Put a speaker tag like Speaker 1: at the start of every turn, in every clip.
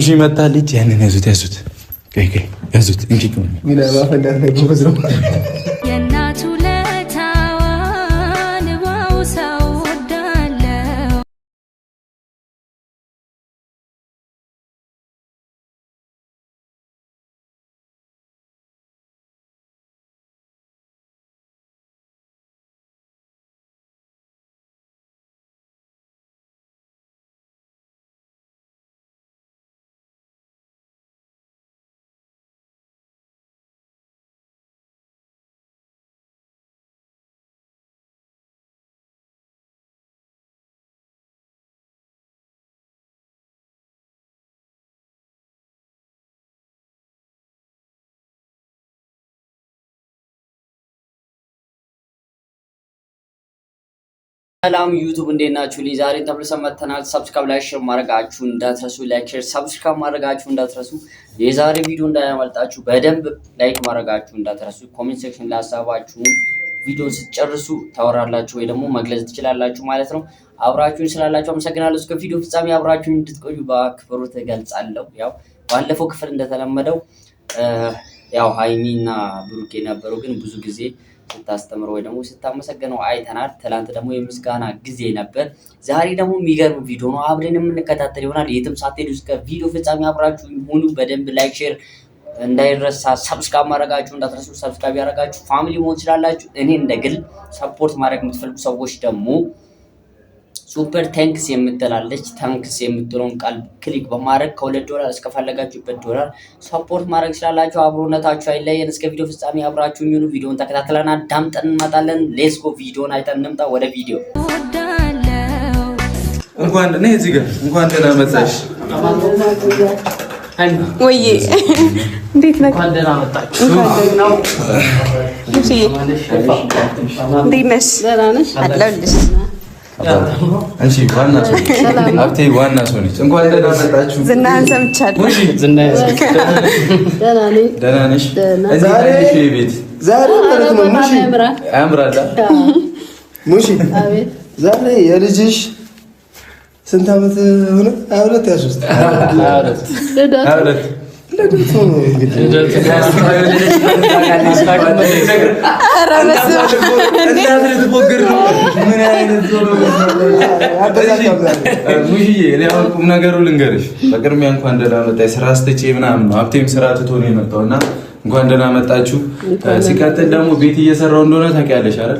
Speaker 1: እሺ መጣልኝ ያንን ያዙት ያዙት እንጂ ምን አባፈንዳት ነው ጎበዝ ነው
Speaker 2: የናቱ ለታዋን ባውሳው ወዳለው
Speaker 3: ሰላም ዩቲዩብ እንዴት ናችሁ? ዛሬ ተመልሰን መጥተናል። ሰብስክራይብ ላይክ ሼር ማድረጋችሁ እንዳትረሱ። ላይክ ሼር ሰብስክራይብ ማድረጋችሁ እንዳትረሱ። የዛሬ ቪዲዮ እንዳያመልጣችሁ በደንብ ላይክ ማድረጋችሁ እንዳትረሱ። ኮሜንት ሴክሽን ላይ ሀሳባችሁን ቪዲዮን ስትጨርሱ ታወራላችሁ ወይ ደግሞ መግለጽ ትችላላችሁ ማለት ነው። አብራችሁን ስላላችሁ አመሰግናለሁ። እስከ ቪዲዮ ፍጻሜ አብራችሁን እንድትቆዩ በአክብሮት እገልጻለሁ። ያው ባለፈው ክፍል እንደተለመደው ያው ሃይሚና ብሩኬ ነበሩ፣ ግን ብዙ ጊዜ ስታስተምር ወይ ደግሞ ስታመሰግነው አይተናል። ትላንት ደግሞ የምስጋና ጊዜ ነበር። ዛሬ ደግሞ የሚገርም ቪዲዮ ነው፣ አብረን የምንከታተል ይሆናል። የትም ሳትሄዱ እስከ ቪዲዮ ፍጻሜ አብራችሁ ሁኑ። በደንብ ላይክ ሼር እንዳይረሳ፣ ሰብስክራይብ ማድረጋችሁ እንዳትረሱ። ሰብስክራይብ ያደረጋችሁ ፋሚሊ መሆን ትችላላችሁ። እኔ እንደ ግል ሰፖርት ማድረግ የምትፈልጉ ሰዎች ደግሞ ሱፐር ታንክስ የምትላለች ታንክስ የምትለውን ቃል ክሊክ በማድረግ $2 እስከፈለጋችሁበት $1 ሰፖርት ማድረግ ስላላችሁ አብሮነታችሁ አይለየን። እስከ ቪዲዮ ፍጻሜ አብራችሁ ይሁኑ። ቪዲዮን ተከታትለና ዳምጠን እንመጣለን። ሌትስ ጎ። ቪዲዮን አይተን እንምጣ። ወደ ቪዲዮ
Speaker 1: እንኳን እኔ እዚህ ጋር እንኳን ደህና መጣሽ
Speaker 4: ወይዬ እንዴት ነህ?
Speaker 3: እንኳን ደህና መጣችሁ።
Speaker 4: እንዴት ነሽ? ደህና ነሽ? አለሁልሽ።
Speaker 1: አንቺ ዋና ሰው አብቴ ዋና ሰው ነች። እንኳን ደህና መጣችሁ።
Speaker 4: ዝናህን ሰምቻለሁ።
Speaker 1: ደህና ነሽ? ዛሬ ቤት ዛሬ ማለት ነው ሙሺ አምራዳ ሙሺ አቤት። ዛሬ የልጅሽ ስንት ዓመት ሆነ? 22 23 ነገሩ ልንገርሽ። በቅድሚያ እንኳን ደህና መጣሽ። ስራ ስትጪ ምናምን ነው ሀብቴም ስራ ትቶ ነው የመጣው እና እንኳን ደህና መጣችሁ። ሲቀጥል ደግሞ ቤት እየሰራው እንደሆነ ታውቂያለሽ አይደል?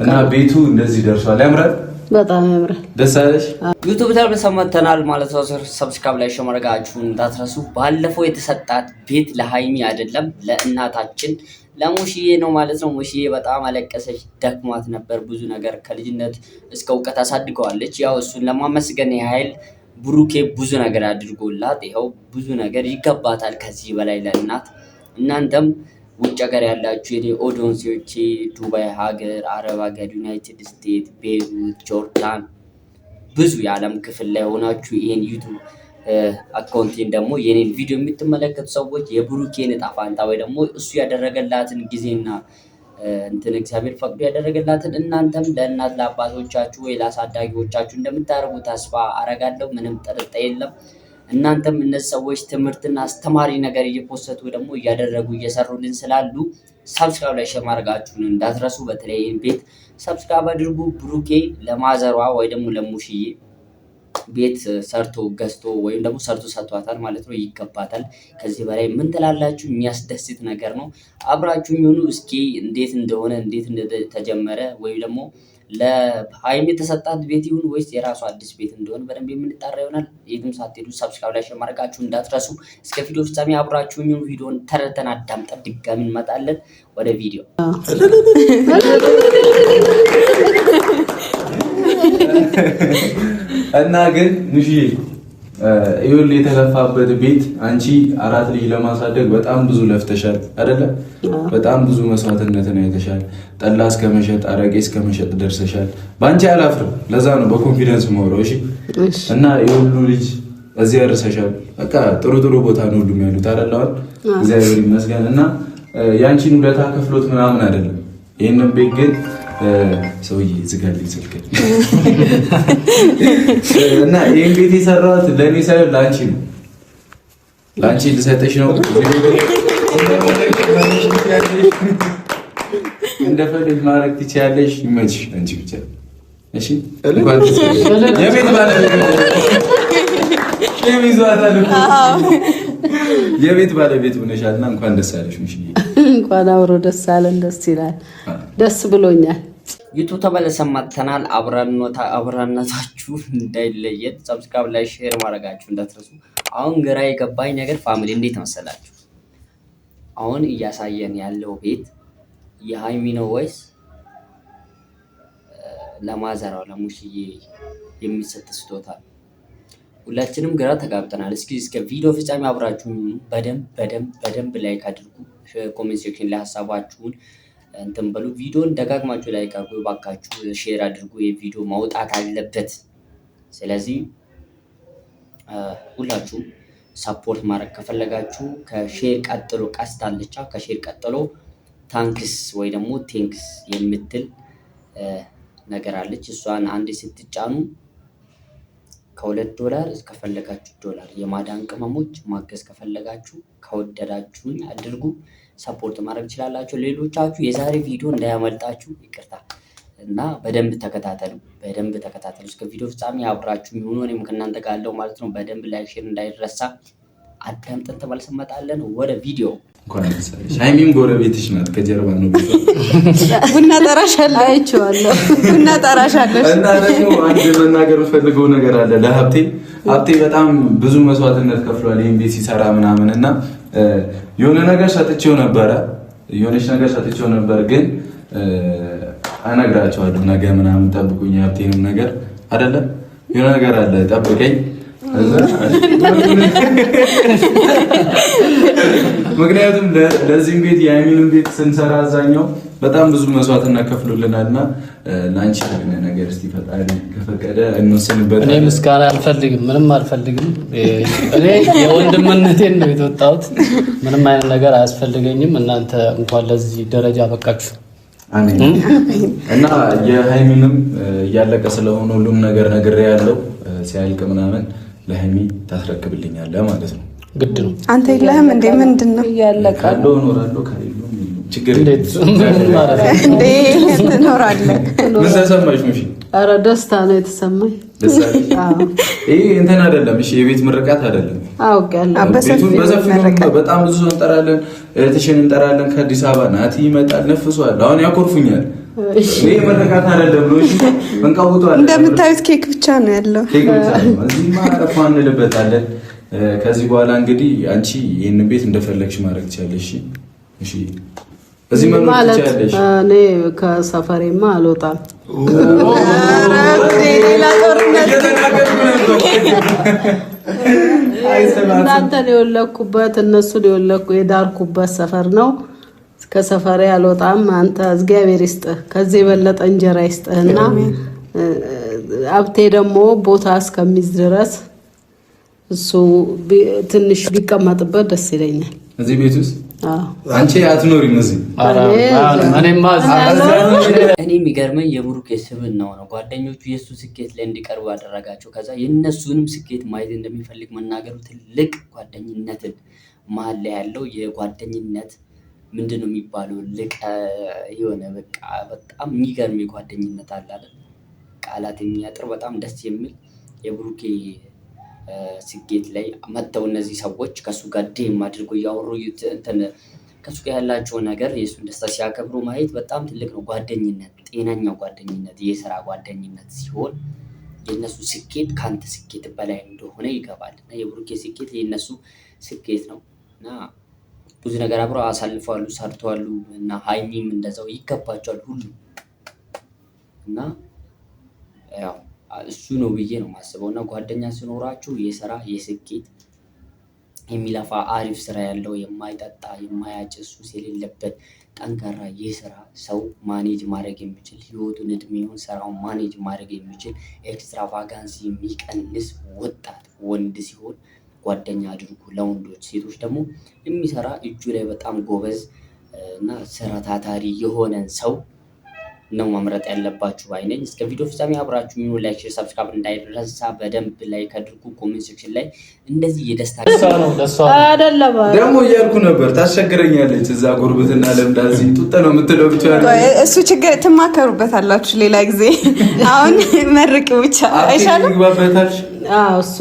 Speaker 1: እና ቤቱ እንደዚህ ደርሷል። ያምራል፣
Speaker 4: በጣም ያምራል። ደስ
Speaker 1: አለሽ?
Speaker 3: ዩቲዩብ ተመተናል ማለት ነው። ሰብስክራይብ ላይ ሼር ማድረጋችሁን እንዳትረሱ። ባለፈው የተሰጣት ቤት ለሃይሚ አይደለም ለእናታችን ለሙሽዬ ነው ማለት ነው። ሙሽዬ በጣም አለቀሰች፣ ደክሟት ነበር። ብዙ ነገር ከልጅነት እስከ እውቀት አሳድገዋለች። ያው እሱን ለማመስገን ያህል ብሩኬ ብዙ ነገር አድርጎላት ይኸው ብዙ ነገር ይገባታል ከዚህ በላይ ለእናት። እናንተም ውጭ ሀገር ያላችሁ የኔ ኦዲየንሶቼ ዱባይ ሀገር፣ አረብ ሀገር፣ ዩናይትድ ስቴትስ፣ ቤይሩት፣ ጆርዳን ብዙ የዓለም ክፍል ላይ ሆናችሁ ይሄን ዩቲዩብ አካውንቴን ደግሞ የኔን ቪዲዮ የምትመለከቱ ሰዎች የብሩኬን ዕጣ ፋንታ ወይ ደግሞ እሱ ያደረገላትን ጊዜና እንትን እግዚአብሔር ፈቅዶ ያደረገላትን እናንተም ለእናት ለአባቶቻችሁ ወይ ለአሳዳጊዎቻችሁ እንደምታደርጉ ተስፋ አረጋለሁ። ምንም ጥርጥር የለም። እናንተም እነዚህ ሰዎች ትምህርትና አስተማሪ ነገር እየፖስቱ ደግሞ እያደረጉ እየሰሩልን ስላሉ ሰብስክራይብ ላይ ሼር ማድረጋችሁን እንዳትረሱ። በተለይ ቤት ሰብስክራይብ አድርጉ። ብሩኬ ለማዘሯ ወይ ደግሞ ለሙሽዬ ቤት ሰርቶ ገዝቶ ወይም ደግሞ ሰርቶ ሰጥቷታል ማለት ነው። ይገባታል። ከዚህ በላይ ምን ትላላችሁ? የሚያስደስት ነገር ነው። አብራችሁኝ ሁኑ። እስኪ እንዴት እንደሆነ እንዴት እንደተጀመረ ወይም ደግሞ ለሃይሚ የተሰጣት ቤት ይሁን ወይስ የራሱ አዲስ ቤት እንደሆነ በደንብ የምንጣራ ይሆናል። የትም ሳትሄዱ ሰብስክራይብ ላይ ሼር ማድረጋችሁን እንዳትረሱ። እስከ ቪዲዮ ፍጻሜ አብራችሁኝ ሁኑ። ቪዲዮን ተረተን አዳምጠን ድጋሚ እንመጣለን። ወደ ቪዲዮ
Speaker 1: እና ግን ሙሽዬ ይሁን የተለፋበት ቤት አንቺ 4 ልጅ ለማሳደግ በጣም ብዙ ለፍተሻል አይደለ? በጣም ብዙ መስዋዕትነትን አይተሻል። ጠላ እስከ መሸጥ፣ አረቄ እስከ መሸጥ ደርሰሻል። ባንቺ አላፍርም። ለዛ ነው በኮንፊደንስ ማውራው። እሺ። እና የሁሉ ልጅ እዚህ ያርሰሻል። በቃ ጥሩ ጥሩ ቦታ ነው ሁሉም ያሉት አይደል? እግዚአብሔር ይመስገን። እና ያንቺን ውለታ ከፍሎት ምናምን አይደለም። ይሄንን ቤት ግን ሰውዬ ዝጋልኝ ስልክ እና ይሄን ቤት የሰራሁት ለኔ ሳይሆን ለአንቺ ነው። ለአንቺ ልሰጥሽ ነው። እንደፈለግሽ ማድረግ ትችያለሽ። ይመችሽ አንቺ ብቻ እሺ። የቤት ባለቤት ሆነሻልና እንኳን ደስ አለሽ ሙሽዬ።
Speaker 5: እንኳን አብሮ ደስ አለን። ደስ ይላል። ደስ ብሎኛል።
Speaker 3: ዩቱብ ተመልሰን መጥተናል። አብረነታችሁ እንዳይለየን ሰብስክራይብ ላይ ሼር ማድረጋችሁ እንዳትረሱ። አሁን ግራ የገባኝ ነገር ፋሚሊ እንዴት መሰላችሁ? አሁን እያሳየን ያለው ቤት የሃይሚ ነው ወይስ ለማዘራው ለሙሽዬ የሚሰጥ ስጦታ? ሁላችንም ግራ ተጋብተናል። እስከ ቪዲዮ ፍጻሜ አብራችሁ በደንብ ላይክ አድርጉ። ኮሜንት ሴክሽን ላይ ሀሳባችሁን እንትን በሉ። ቪዲዮን ደጋግማችሁ ላይክ አድርጉ ባካችሁ፣ ሼር አድርጉ። የቪዲዮ ማውጣት አለበት። ስለዚህ ሁላችሁም ሰፖርት ማድረግ ከፈለጋችሁ ከሼር ቀጥሎ ቀስት አለቻ። ከሼር ቀጥሎ ታንክስ ወይ ደግሞ ቴንክስ የምትል ነገር አለች። እሷን አንድ ስትጫኑ $2 እስከፈለጋችሁ $1 የማዳን ቅመሞች ማገዝ ከፈለጋችሁ ከወደዳችሁኝ አድርጉ። ሰፖርት ማድረግ ትችላላችሁ። ሌሎቻችሁ የዛሬ ቪዲዮ እንዳያመልጣችሁ ይቅርታ እና በደንብ ተከታተሉ። እስከ ቪዲዮ ፍጻሜ አብራችሁ ይሁኑ። እኔም ከእናንተ ጋር አለው ማለት ነው። በደንብ ላይክ ሼር እንዳይረሳ። አዳምጠን ተመልሰን እንመጣለን ወደ ቪዲዮ።
Speaker 1: ሃይሚም ጎረቤትሽ ናት፣ ከጀርባ ነው።
Speaker 5: ቡና ጠራሻለሁ፣ አይቼዋለሁ። ቡና ጠራሻለሁ።
Speaker 1: እና ደግሞ አንድ መናገር ፈልገው ነገር አለ ለሀብቴ። ሀብቴ በጣም ብዙ መስዋዕትነት ከፍሏል ይሄን ቤት ሲሰራ ምናምን እና የሆነች ነገር ሰጥቼው ነበር ግን አነግራቸዋለሁ ነገ ምናምን ጠብቁኝ። ሀብቴንም ነገር አይደለም የሆነ ነገር አለ ጠብቀኝ። ምክንያቱም ለዚህም ቤት የሃይሚንም ቤት ስንሰራ አዛኛው በጣም ብዙ መስዋዕትነት ከፍሎልናልና ላንቺ ነገር እስቲ ፈጣሪ ከፈቀደ እንወስንበት።
Speaker 6: እኔ ምስጋና አልፈልግም፣ ምንም አልፈልግም። እኔ የወንድምነቴን ነው የተወጣሁት። ምንም አይነት ነገር አያስፈልገኝም። እናንተ እንኳን ለዚህ ደረጃ በቃችሁ።
Speaker 1: አሜን። እና የሃይሚንም እያለቀ ስለሆነ ሁሉም ነገር ነግሬ ያለው ሲያልቅ ምናምን ለሃይሚ ታስረክብልኛለህ ማለት ነው።
Speaker 6: ግድ ነው።
Speaker 4: አንተ የለህም እንዴ? ምንድን ነው
Speaker 5: እያለቀ
Speaker 1: ካለው እኖራለሁ ከሌለው ችግር
Speaker 4: እንዴ? ትኖራለህ።
Speaker 1: ምን ተሰማሽ ሙሽ?
Speaker 5: ኧረ ደስታ ነው የተሰማኝ።
Speaker 1: ይሄ እንትን አይደለም፣ እሺ የቤት ምርቃት አይደለም።
Speaker 5: አውቃለሁ።
Speaker 1: ቤቱን በሰፊው በጣም ብዙ እንጠራለን፣ እህትሽን እንጠራለን። ከአዲስ አበባ ናቲ ይመጣል፣ ነፍሷል። አሁን ያኮርፉኛል። ይሄ ምርቃት አይደለም ነው። እሺ እንቀውጣለን።
Speaker 4: እንደምታዩት ኬክ ብቻ ነው ያለው።
Speaker 1: ኬክ ብቻ ነው። እዚህ ማረፋ እንልበታለን። ከዚህ በኋላ እንግዲህ አንቺ ይሄን ቤት እንደፈለግሽ ማድረግ ትችያለሽ። እሺ እዚህ መኖር ትችያለሽ።
Speaker 5: እኔ ከሰፈሬማ አልወጣም። እናንተን የወለኩበት እነሱን የዳርኩበት ሰፈር ነው። ከሰፈሬ አልወጣም። አንተ እግዚአብሔር ይስጥህ፣ ከዚህ የበለጠ እንጀራ ይስጥህና ሀብቴ ደግሞ ቦታ እስከሚይዝ ድረስ እሱ ትንሽ ቢቀመጥበት ደስ ይለኛል
Speaker 1: እዚህ ቤት ውስጥ። አንቺ አትኖሪም እዚህ?
Speaker 3: እኔ የሚገርመኝ የብሩክ ስብዕናው ነው። ጓደኞቹ የእሱ ስኬት ላይ እንዲቀርቡ ያደረጋቸው፣ ከዛ የእነሱንም ስኬት ማየት እንደሚፈልግ መናገሩ ትልቅ ጓደኝነትን መሀል ላይ ያለው የጓደኝነት ምንድን ነው የሚባለው ልቅ የሆነ በቃ በጣም የሚገርም የጓደኝነት አለ አይደል? ቃላት የሚያጥር በጣም ደስ የሚል የብሩኬ ስኬት ላይ መጥተው እነዚህ ሰዎች ከሱ ጋር ዴም አድርጎ እያወሩ ከሱ ጋር ያላቸው ነገር የእሱን ደስታ ሲያከብሩ ማየት በጣም ትልቅ ነው። ጓደኝነት፣ ጤናኛው ጓደኝነት፣ የስራ ጓደኝነት ሲሆን የእነሱ ስኬት ከአንተ ስኬት በላይ እንደሆነ ይገባል እና የብሩኬ ስኬት የእነሱ ስኬት ነው እና ብዙ ነገር አብረው አሳልፈዋሉ፣ ሰርተዋሉ እና ሃይሚም እንደዛው ይገባቸዋል ሁሉ እና ያው እሱ ነው ብዬ ነው የማስበው። እና ጓደኛ ሲኖራችሁ የስራ የስኬት የሚለፋ አሪፍ ስራ ያለው የማይጠጣ የማያጭስ ሱስ የሌለበት ጠንካራ የስራ ሰው ማኔጅ ማድረግ የሚችል ህይወቱን እድሜውን ስራውን ማኔጅ ማድረግ የሚችል ኤክስትራቫጋንስ የሚቀንስ ወጣት ወንድ ሲሆን ጓደኛ አድርጉ ለወንዶች። ሴቶች ደግሞ የሚሰራ እጁ ላይ በጣም ጎበዝ እና ስራ ታታሪ የሆነን ሰው ነው መምረጥ ያለባችሁ ባይነኝ። እስከ ቪዲዮ ፍጻሜ አብራችሁ ይሁኑ። ላይክ፣ ሼር፣ ሰብስክራይብ እንዳይረሳ። በደንብ ላይክ አድርጉ። ኮሜንት ሴክሽን ላይ እንደዚህ የደስታ
Speaker 5: አይደለም
Speaker 1: ደግሞ እያልኩ ነበር ታስቸግረኛለች። እዛ ጉርብትና ለምዳ እዚህ ጡጥ ነው የምትለው ብቻ
Speaker 4: እሱ ችግር ትማከሩበታላችሁ ሌላ ጊዜ። አሁን መርቂው ብቻ አይሻልም?
Speaker 1: ይግባበታል።
Speaker 5: እሱ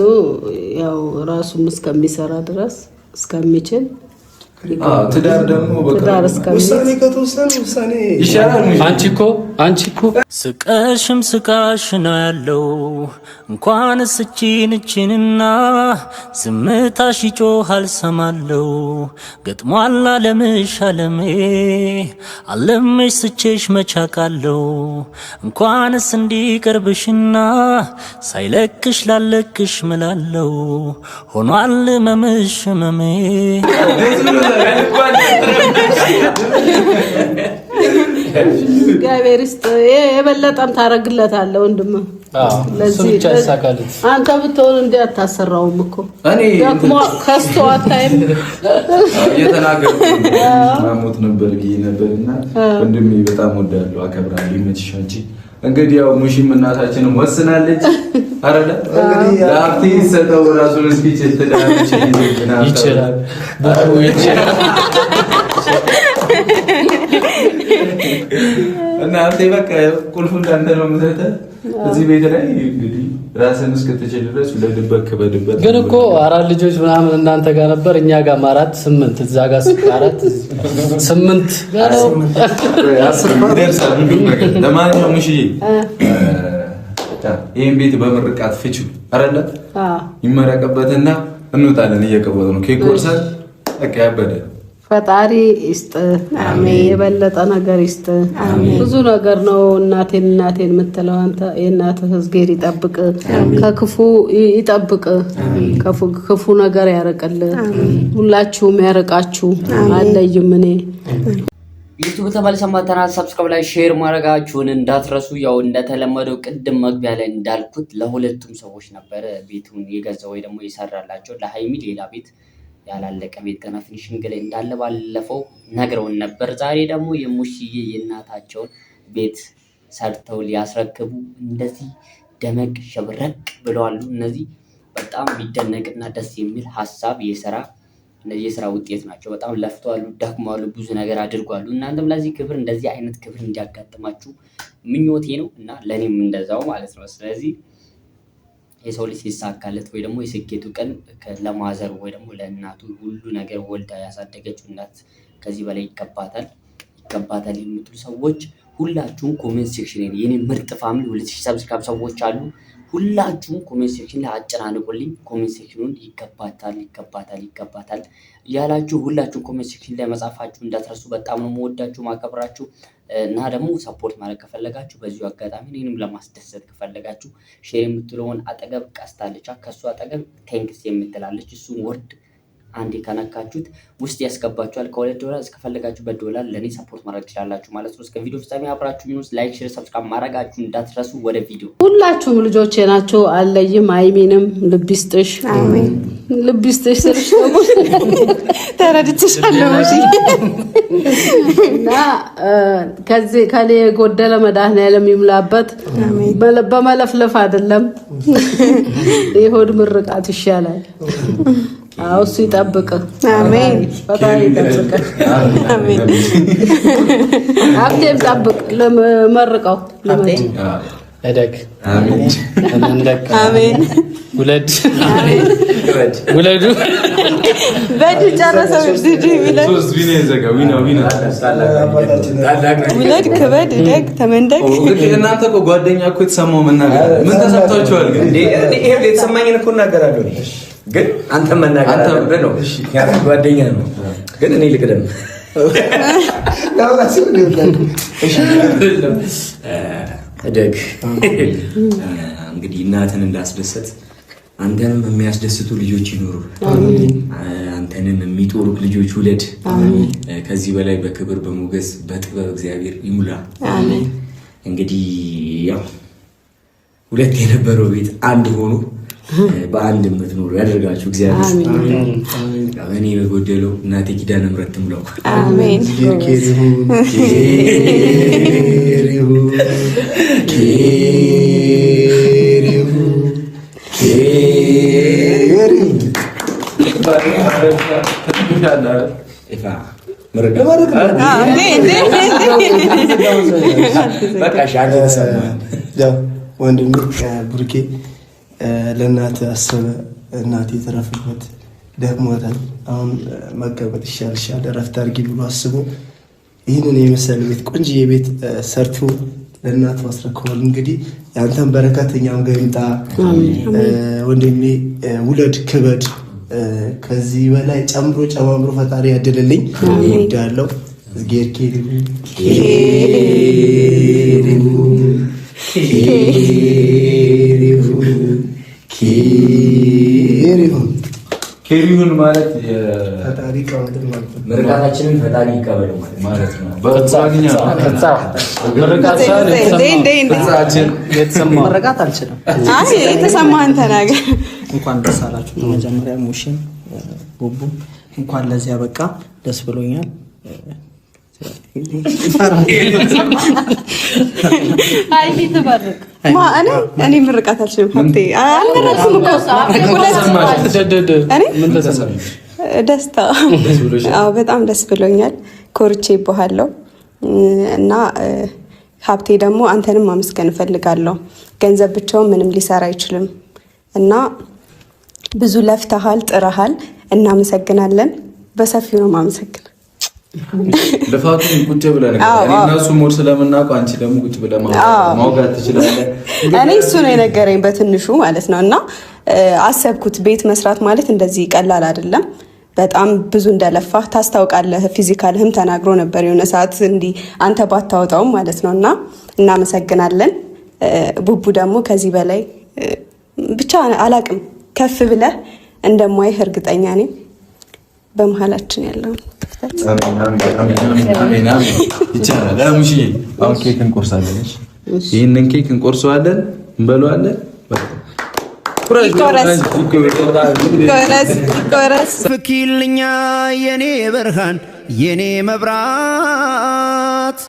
Speaker 5: ያው ራሱም እስከሚሰራ ድረስ እስከሚችል
Speaker 1: ትዳር ደግሞ ውሳኔ ከተወሰነ ውሳኔ ይሻላል።
Speaker 6: አንቺ እኮ
Speaker 7: ስቀሽም ስቃሽ ነው ያለው እንኳን እችንና ዝምታሽ ይጮሃል ሰማለው ገጥሟል አለምሽ አለሜ አለምሽ ስቼሽ መቻቃለው እንኳንስ እንዲቀርብሽና ሳይለክሽ ላለክሽ ምላለው ሆኗል መምሽ መሜ
Speaker 5: እግዚአብሔር ይስጥ የበለጠም ታረግለታለህ ወንድም። ለዚህ አንተ ብትሆን እንዴ አታሰራውም እኮ እኔ ደግሞ ከስቶ አታይም
Speaker 1: የተናገርኩ ማሞት ነበር ነበርና ወንድሜ በጣም ወዳለሁ አከብራለሁ። ይመችሽ አንቺ። እንግዲህ ያው ሙሽም እናታችንም ወስናለች አይደለ? እንግዲህ ለአርቲ ሰጠው ራሱን ስፒች ተዳለች ይችላል እና አንተ በቃ ቁልፉ እንዳንተ ነው የምትሰጠው እዚህ ቤት ላይ። እንግዲህ ራስን እስክትችል ድረስ ለድበክ በድበት
Speaker 6: ግን እኮ 4 ልጆች ምናምን እናንተ ጋር ነበር፣ እኛ ጋር 4 8 እዛ ጋር 4 8
Speaker 1: ይደርሳል። ለማንኛውም ሙሽዬ ይሄን ቤት በምርቃት ፍቺው አይደለ? ይመረቅበትና እንውጣለን። እየቀበጡ ነው ኬክ ቆርሰን በቃ ያበደ
Speaker 5: ፈጣሪ ይስጥ። አሜን። የበለጠ ነገር ይስጥ። አሜን። ብዙ ነገር ነው እናቴን የምትለው አንተ። የእናትህ እዝጌር ይጠብቅ፣ ከክፉ ይጠብቅ፣ ክፉ ነገር ያርቅል። ሁላችሁም ያርቃችሁ። አለይም እኔ
Speaker 3: ዩቲዩብ ተመልሰማተናል። ሰብስክራይብ ላይ ሼር ማድረጋችሁን እንዳትረሱ። ያው እንደተለመደው ቅድም መግቢያ ላይ እንዳልኩት ለሁለቱም ሰዎች ነበር ቤቱን የገዛው ወይ ደግሞ የሰራላቸው። ለሃይሚ ሌላ ቤት ያላለቀ ቤት ገና ፊኒሽንግ ላይ እንዳለ ባለፈው ነግረውን ነበር። ዛሬ ደግሞ የሙሽዬ የእናታቸውን ቤት ሰርተው ሊያስረክቡ እንደዚህ ደመቅ ሸብረቅ ብለዋል። እነዚህ በጣም የሚደነቅና ደስ የሚል ሀሳብ የስራ ውጤት ናቸው። በጣም ለፍተዋል፣ ደክመዋል፣ ብዙ ነገር አድርጓሉ። እናንተም ለዚህ ክብር እንደዚህ አይነት ክብር እንዲያጋጥማችሁ ምኞቴ ነው እና ለእኔም እንደዛው ማለት ነው። ስለዚህ የሰው ልጅ ሲሳካለት ወይ ደግሞ የስኬቱ ቀን ለማዘር ወይ ደግሞ ለእናቱ ሁሉ ነገር ወልዳ ያሳደገችው እናት ከዚህ በላይ ይገባታል የምትሉ ሰዎች ሁላችሁም ኮሜንት ሴክሽን ላይ የኔ ምርጥ ፋሚሊ 2000 ሰብስክራይብ ሰዎች አሉ። ሁላችሁም ኮሜንት ሴክሽን ላይ አጨናንቁልኝ። ኮሜንት ሴክሽኑን ይገባታል እያላችሁ ሁላችሁም ኮሜንት ሴክሽን ላይ መጻፋችሁ እንዳትረሱ። በጣም ነው የምወዳችሁ ማከብራችሁ። እና ደግሞ ሰፖርት ማለት ከፈለጋችሁ በዚሁ አጋጣሚ እኔንም ለማስደሰት ከፈለጋችሁ ሼር የምትለውን አጠገብ ቀስታለች፣ ከሱ አጠገብ ቴንክስ የምትላለች እሱን ወርድ አንዴ ከነካችሁት ውስጥ ያስገባችኋል። $2 እስከፈለጋችሁበት $1 ለኔ ሰፖርት ማድረግ ትችላላችሁ ማለት ነው። እስከ ቪዲዮ ፍጻሜ አብራችሁ ይሁኑ። ላይክ፣ ሼር፣ ሰብስክራይብ ማድረጋችሁ እንዳትረሱ። ወደ ቪዲዮ።
Speaker 5: ሁላችሁም ልጆቼ ናቸው። አለይም አይሚንም ልብ ይስጥሽ። አሜን። ልብ ይስጥሽ ስልሽ ደግሞ
Speaker 4: ተረድቼሻለሁ
Speaker 5: እና ከኔ የጎደለ መድኃኒዓለም ይሙላበት። በመለፍለፍ አይደለም የሆድ ምርቃት ይሻላል። እሱ ይጠብቅ። አሜን። ፈጣሪ ይጠብቅ። አሜን። አብቴም ጠብቅ። ለመርቀው ለመጭ
Speaker 6: እደግ።
Speaker 1: አሜን።
Speaker 4: አሜን።
Speaker 6: ውለዱ
Speaker 4: በድ ጨረሰው ዲጂ ቢለን
Speaker 1: ሶስት ቢኔ ዘጋ ዊና
Speaker 4: ውለድ ክበድ ደግ ተመንደግ።
Speaker 1: እናንተ እኮ ጓደኛ እኮ የተሰማው መናገር ምን ተሰምቷችኋል? ግን
Speaker 8: ይሄ የተሰማኝን እኮ እናገራለሁ ግን አንተ መናገር አለብህ ነው። ጓደኛ ነው ግን እኔ ልቅደም። እደግ። እንግዲህ እናትን እንዳስደሰት አንተንም የሚያስደስቱ ልጆች ይኖሩ። አንተንም የሚጦሩ ልጆች ውለድ። ከዚህ በላይ በክብር በሞገስ በጥበብ እግዚአብሔር ይሙላ። እንግዲህ ያው ሁለት የነበረው ቤት አንድ ሆኖ በአንድ የምትኖሩ ያደርጋችሁ እግዚአብሔር። እኔ በጎደለው እናቴ ኪዳነ ምሕረት ትሙላው።
Speaker 4: አሜን።
Speaker 9: ወንድሜ ብሩኬ ለእናት አሰበ። እናቴ የተረፈበት ደክሞታል፣ አሁን መቀመጥ ይሻልሻል እረፍት አድርጊ ብሎ አስቦ ይህንን የመሰለ ቤት ቆንጆዬ ቤት ሰርቶ ለእናቱ አስረክቧል። እንግዲህ የአንተን በረከት እኛም ጋር ይምጣ ወንድሜ። ውለድ ክበድ፣ ከዚህ በላይ ጨምሮ ጨማምሮ ፈጣሪ ያድልልኝ። ይወዳለው ዝጌር
Speaker 1: ኬሪሁን ማለት
Speaker 9: ፈጣሪ ቀበል ማለት ነው።
Speaker 8: ምርቃታችንን ፈጣሪ ይቀበለው ማለት ነው።
Speaker 1: በአማርኛ
Speaker 10: መረቃት አልችልም።
Speaker 4: የተሰማህን ተናገር።
Speaker 10: እንኳን ደስ አላችሁ። መጀመሪያ ሙሽን ቡቡ እንኳን ለዚህ ያበቃ፣ ደስ ብሎኛል።
Speaker 4: እኔ ምርቃት አልችልም። ሀብቴ አልመረጥኩም እኮ ደስታ። በጣም ደስ ብሎኛል። ኮርቼ ይባሃለሁ እና ሀብቴ ደግሞ አንተንም ማመስገን እፈልጋለሁ። ገንዘብ ብቻውን ምንም ሊሰራ አይችልም እና ብዙ ለፍተሃል፣ ጥረሃል። እናመሰግናለን። በሰፊው ነው ማመሰግን።
Speaker 1: ልፋቱን ቁጭ ብለህ ነገር እኔ እሱ ሞር ስለምናውቀው አንቺ ደግሞ ቁጭ ብለህ ማውጋት ትችላለህ።
Speaker 4: እኔ እሱ ነው የነገረኝ በትንሹ ማለት ነው እና አሰብኩት ቤት መስራት ማለት እንደዚህ ቀላል አይደለም። በጣም ብዙ እንደለፋ ታስታውቃለህ። ፊዚካልህም ተናግሮ ነበር የሆነ ሰዓት እንዲህ አንተ ባታወጣውም ማለት ነው እና እናመሰግናለን። ቡቡ ደግሞ ከዚህ በላይ ብቻ አላቅም ከፍ ብለህ እንደማይህ እርግጠኛ ነኝ። በመሀላችን ያለው
Speaker 1: ይቻላል። ሙሽዬ አሁን ኬክ እንቆርሳለን። ይህንን ኬክ እንቆርሰዋለን፣ እንበለዋለን።
Speaker 11: ፍኪልኛ የኔ ብርሃን የኔ መብራት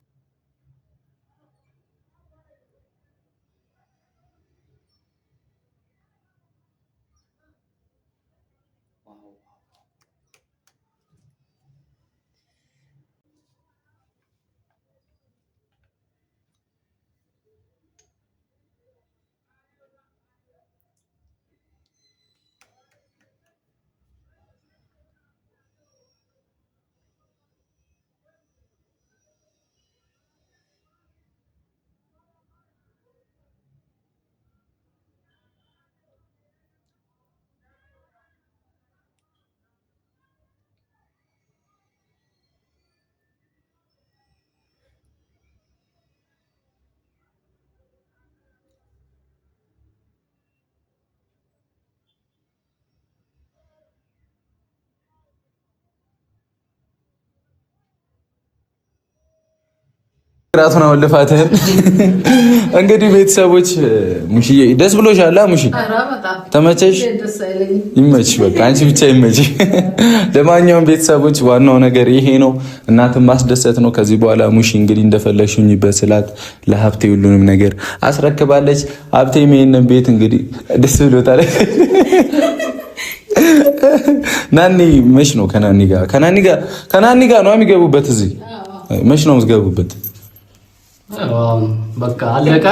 Speaker 1: ራቱን አወልፋተን እንግዲህ ቤተሰቦች ሙሽዬ ደስ ብሎሻል? ሙሽ ተመቸሽ? ይመችሽ፣ በቃ አንቺ ብቻ ይመችሽ። ለማንኛውም ቤተሰቦች ዋናው ነገር ይሄ ነው፣ እናትን ማስደሰት ነው። ከዚህ በኋላ ሙሽ እንግዲህ እንደፈለግሽኝ በስላት ለሀብቴ ሁሉንም ነገር አስረክባለች። ሀብቴም ይሄንን ቤት እንግዲህ ደስ ብሎታል። ናኒ መች ነው ከናኒ ጋር ነው የሚገቡበት? እዚህ መች ነው የምትገቡበት?
Speaker 6: በቃ አለቃ።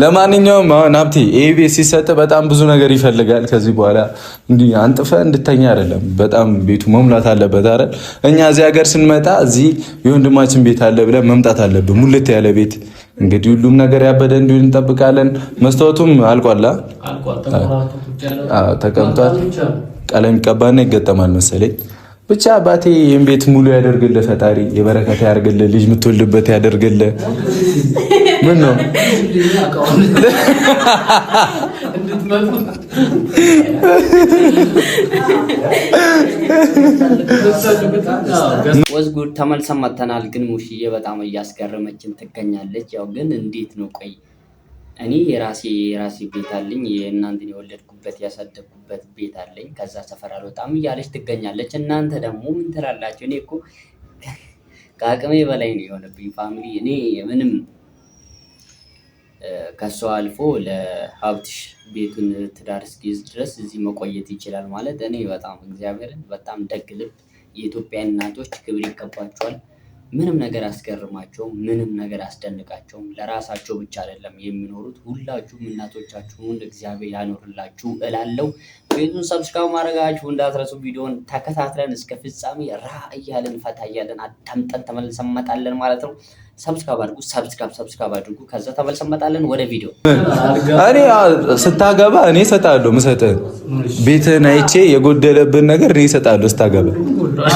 Speaker 1: ለማንኛውም አሁን ሀብቴ ይሄ ቤት ሲሰጥ በጣም ብዙ ነገር ይፈልጋል። ከዚህ በኋላ እንዲህ አንጥፈህ እንድተኛ አይደለም፣ በጣም ቤቱ መሙላት አለበት አይደል? እኛ እዚህ ሀገር ስንመጣ እዚህ የወንድማችን ቤት አለ ብለን መምጣት አለብን። ሙልት ያለ ቤት እንግዲህ ሁሉም ነገር ያበደ እንዲሆን እንጠብቃለን። መስታወቱም አልቋላ፣ ተቀምጧል። ቀለም ይቀባና ይገጠማል መሰለኝ። ብቻ አባቴ ይህን ቤት ሙሉ ያደርግልህ ፈጣሪ፣ የበረከት ያደርግልህ፣ ልጅ የምትወልድበት ያደርግልህ። ምን ነው
Speaker 3: ወዝጉድ ተመልሰን መጥተናል። ግን ሙሽዬ በጣም እያስገረመችን ትገኛለች። ያው ግን እንዴት ነው ቆይ እኔ የራሴ ቤት አለኝ፣ የእናንተን የወለድኩበት ያሳደግኩበት ቤት አለኝ፣ ከዛ ሰፈር አልወጣም እያለች ትገኛለች። እናንተ ደግሞ ምን ትላላችሁ? እኔ እኮ ከአቅሜ በላይ ነው የሆነብኝ ፋሚሊ። እኔ ምንም ከሷ አልፎ ለሀብትሽ ቤቱን ትዳር እስኪይዝ ድረስ እዚህ መቆየት ይችላል ማለት እኔ በጣም እግዚአብሔርን በጣም ደግ ልብ። የኢትዮጵያ እናቶች ክብር ይገባቸዋል። ምንም ነገር አስገርማቸውም፣ ምንም ነገር አስደንቃቸውም። ለራሳቸው ብቻ አይደለም የሚኖሩት። ሁላችሁም እናቶቻችሁን እግዚአብሔር ያኖርላችሁ እላለሁ። ቤቱን ሰብስክራይብ ማድረጋችሁ እንዳትረሱ። ቪዲዮን ተከታትለን እስከ ፍጻሜ ራ እያለን ፈታ እያለን አዳምጠን ተመልሰን እንመጣለን ማለት ነው። ሰብስክራይብ አድርጉ፣ ሰብስክራይብ አድርጉ። ከዛ ተመልሰን እንመጣለን ወደ ቪዲዮ።
Speaker 1: እኔ ስታገባ እኔ እሰጥሃለሁ፣ ምሰጥህ ቤትህን አይቼ የጎደለብን ነገር እኔ እሰጥሃለሁ። ስታገባ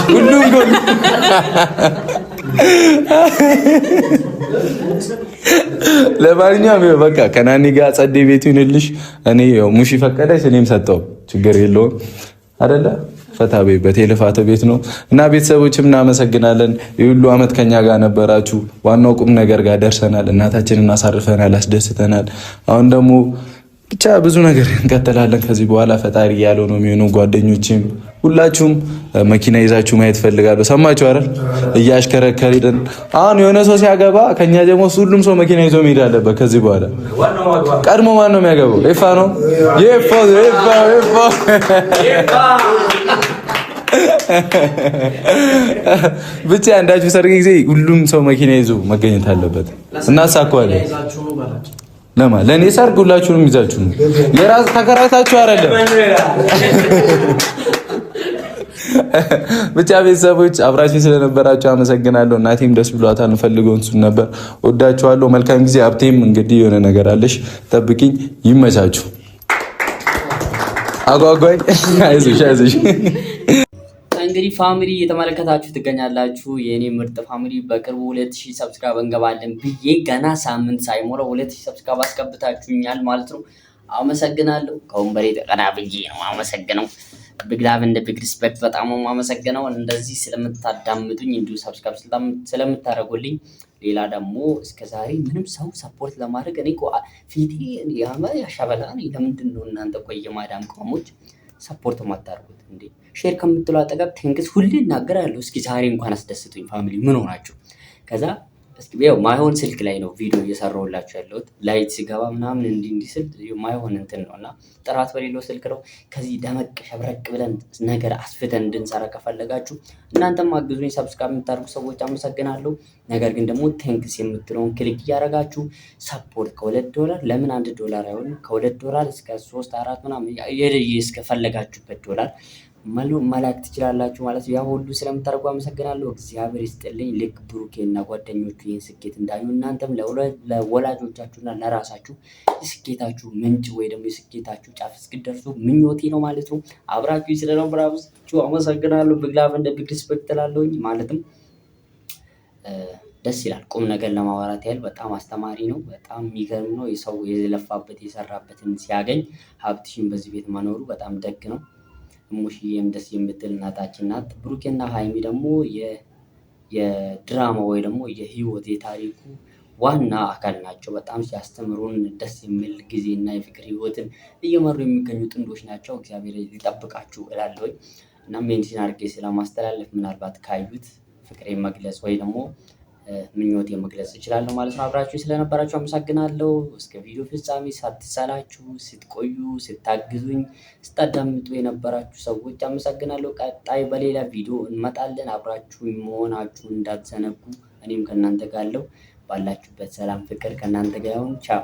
Speaker 1: ሁሉም ጎል ለማንኛውም በቃ ከናኒ ጋር ጸዴ ቤት ይሁንልሽ። እኔ ሙሺ ፈቀደች፣ እኔም ሰጠው፣ ችግር የለውም አይደለ? ፈታ ቤት የልፋት ቤት ነው እና ቤተሰቦችም እናመሰግናለን። የሁሉ አመት ከኛ ጋር ነበራችሁ። ዋናው ቁም ነገር ጋር ደርሰናል። እናታችንን አሳርፈናል፣ አስደስተናል። አሁን ደግሞ ብቻ ብዙ ነገር እንቀጥላለን ከዚህ በኋላ። ፈጣሪ ያለው ነው የሚሆነው። ጓደኞችም ሁላችሁም መኪና ይዛችሁ ማየት ፈልጋለሁ። ሰማችሁ አይደል? እያሽከረከርን አሁን የሆነ ሰው ሲያገባ ከኛ ደግሞ ሁሉም ሰው መኪና ይዞ መሄድ አለበት ከዚህ በኋላ። ቀድሞ ማን ነው የሚያገባው? ኤፋ ነው። ኤፋ ብቻ አንዳችሁ ሰርግ ጊዜ ሁሉም ሰው መኪና ይዞ መገኘት አለበት። እናሳካዋለን። ለማ ለኔ ሰርግ ሁላችሁንም ይዛችሁ ነው የራስ ተከራታችሁ አይደለም። ብቻ ቤተሰቦች አብራችሁ ስለነበራችሁ አመሰግናለሁ። እናቴም ደስ ብሏታል። እንፈልገው እሱን ነበር። ወዳችኋለሁ። መልካም ጊዜ። ሀብቴም እንግዲህ የሆነ ነገር አለሽ፣ ጠብቂኝ። ይመቻችሁ። አጓጓኝ። አይዞሽ።
Speaker 3: እንግዲህ ፋሚሊ እየተመለከታችሁ ትገኛላችሁ። የኔ ምርጥ ፋሚሊ በቅርቡ 2000 ሰብስክራይብ እንገባለን ብዬ ገና ሳምንት ሳይሞላው 2000 ሰብስክራይብ አስገብታችሁኛል ማለት ነው። አመሰግናለሁ። ከወንበሬ ተቀና ብዬ ነው አመሰግነው። ቢግ ላቭ እንደ ቢግ ሪስፔክት በጣም ነው አመሰግነው። እንደዚህ ስለምታዳምጡኝ እንዲሁ ሰብስክራይብ ስለምታደርጉልኝ። ሌላ ደግሞ እስከዛሬ ምንም ሰው ሰፖርት ለማድረግ እኔ ፊቴ ያሻበላ ለምንድን ነው እናንተ ቆይ የማዳም ቅመሞች ሰፖርት ማታደርጉት እንዴ? ሼር ከምትለው አጠገብ ቴንክስ ሁሌ እናገራለሁ። እስኪ ዛሬ እንኳን አስደስቱኝ ፋሚሊ። ምን ሆናችሁ? ከዛ እስኪ ያው ማይሆን ስልክ ላይ ነው ቪዲዮ እየሰራሁላችሁ ያለሁት። ላይት ሲገባ ምናምን እንዲህ ስል ማይሆን እንትን ነውና ጥራት በሌለው ስልክ ነው። ከዚህ ደመቅ ሸብረቅ ብለን ነገር አስፍተን እንድንሰራ ከፈለጋችሁ እናንተም አግዙኝ። ሰብስክራይብ የምታደርጉ ሰዎች አመሰግናለሁ። ነገር ግን ደግሞ ቴንክስ የምትለውን ክሊክ እያደረጋችሁ ሰፖርት $2 ለምን $1 አይሆንም? $2 እስከ 3 4 ምናምን እስከፈለጋችሁበት ዶላር መላክ ትችላላችሁ ማለት ነው። ያ ሁሉ ስለምታደርጉ አመሰግናለሁ። እግዚአብሔር ይስጥልኝ። ልክ ብሩኬና ጓደኞቹ ይህን ስኬት እንዳዩ እናንተም ለወላጆቻችሁና ለራሳችሁ የስኬታችሁ ምንጭ ወይ ደግሞ የስኬታችሁ ጫፍ እስክደርሱ ምኞቴ ነው ማለት ነው። አብራችሁ ስለነበራችሁ አመሰግናለሁ። ቢግ ላቭ እንደ ቢግ ሪስፔክት እላለሁኝ። ማለትም ደስ ይላል። ቁም ነገር ለማውራት ያህል በጣም አስተማሪ ነው። በጣም የሚገርም ነው። የሰው የለፋበት የሰራበትን ሲያገኝ ሀብትሽን በዚህ ቤት መኖሩ በጣም ደግ ነው። ሙሽዬም ደስ የምትል እናታችን ናት። ብሩኬና ሃይሚ ደግሞ የድራማ ወይ ደግሞ የህይወት የታሪኩ ዋና አካል ናቸው። በጣም ሲያስተምሩን ደስ የሚል ጊዜና የፍቅር ህይወትን እየመሩ የሚገኙ ጥንዶች ናቸው። እግዚአብሔር ይጠብቃችሁ እላለሁ። እና ሜንሽን አድርጌ ስለማስተላለፍ ምናልባት ካዩት ፍቅሬ መግለጽ ወይ ደግሞ ምኞት የመግለጽ እችላለሁ ማለት ነው። አብራችሁ ስለነበራችሁ አመሰግናለሁ። እስከ ቪዲዮ ፍጻሜ ሳትሰላችሁ ስትቆዩ ስታግዙኝ ስታዳምጡ የነበራችሁ ሰዎች አመሰግናለሁ። ቀጣይ በሌላ ቪዲዮ እንመጣለን። አብራችሁ መሆናችሁ እንዳትዘነጉ። እኔም ከእናንተ ጋር አለው። ባላችሁበት ሰላም ፍቅር ከእናንተ ጋር ይሁን። ቻው